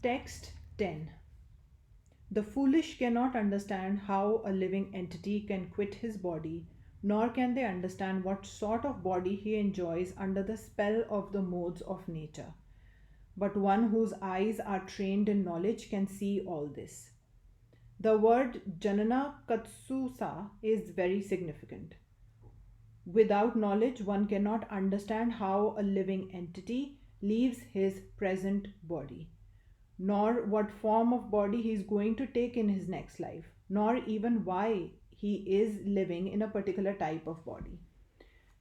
Text 10. The foolish cannot understand how a living entity can quit his body, nor can they understand what sort of body he enjoys under the spell of the modes of nature. But one whose eyes are trained in knowledge can see all this. The word Janana Katsusa is very significant. Without knowledge, one cannot understand how a living entity leaves his present body, nor what form of body he is going to take in his next life, nor even why he is living in a particular type of body.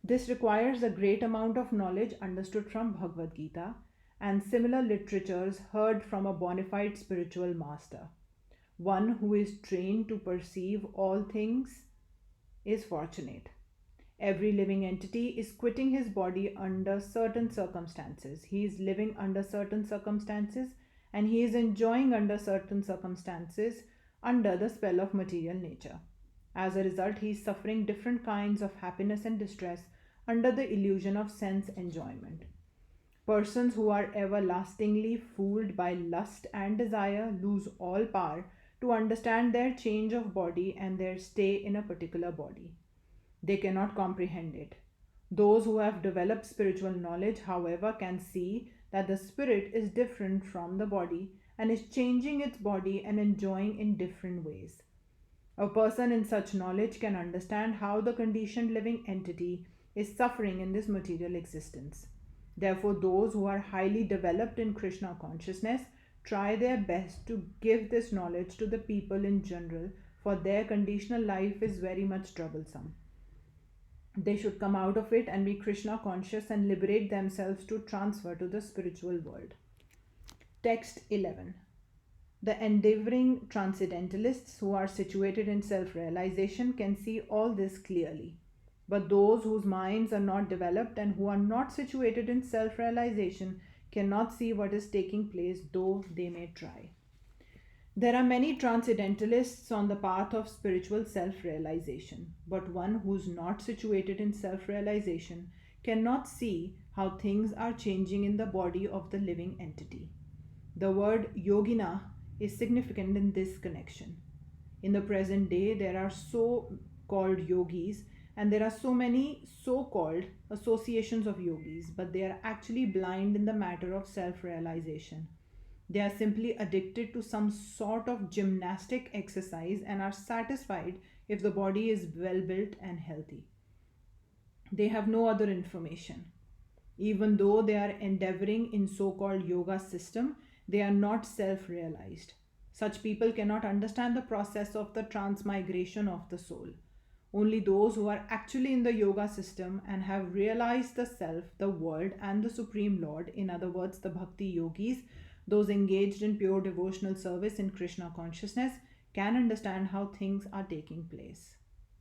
This requires a great amount of knowledge understood from Bhagavad-Gita and similar literatures heard from a bona fide spiritual master. One who is trained to perceive all things is fortunate. Every living entity is quitting his body under certain circumstances. He is living under certain circumstances and he is enjoying under certain circumstances under the spell of material nature. As a result, he is suffering different kinds of happiness and distress under the illusion of sense enjoyment. Persons who are everlastingly fooled by lust and desire lose all power to understand their change of body and their stay in a particular body. They cannot comprehend it. Those who have developed spiritual knowledge, however, can see that the spirit is different from the body and is changing its body and enjoying in different ways. A person in such knowledge can understand how the conditioned living entity is suffering in this material existence. Therefore, those who are highly developed in Krishna consciousness try their best to give this knowledge to the people in general, for their conditional life is very much troublesome. They should come out of it and be Krishna conscious and liberate themselves to transfer to the spiritual world. Text 11. The endeavoring transcendentalists who are situated in self-realization can see all this clearly. But those whose minds are not developed and who are not situated in self-realization cannot see what is taking place, though they may try. There are many transcendentalists on the path of spiritual self-realization, but one who is not situated in self-realization cannot see how things are changing in the body of the living entity. The word yogina is significant in this connection. In the present day, there are so-called yogis and there are so many so-called associations of yogis, but they are actually blind in the matter of self-realization. They are simply addicted to some sort of gymnastic exercise and are satisfied if the body is well built and healthy. They have no other information. Even though they are endeavoring in so-called yoga system, they are not self-realized. Such people cannot understand the process of the transmigration of the soul. Only those who are actually in the yoga system and have realized the self, the world, and the Supreme Lord, in other words, the bhakti yogis, those engaged in pure devotional service in Krishna consciousness, can understand how things are taking place.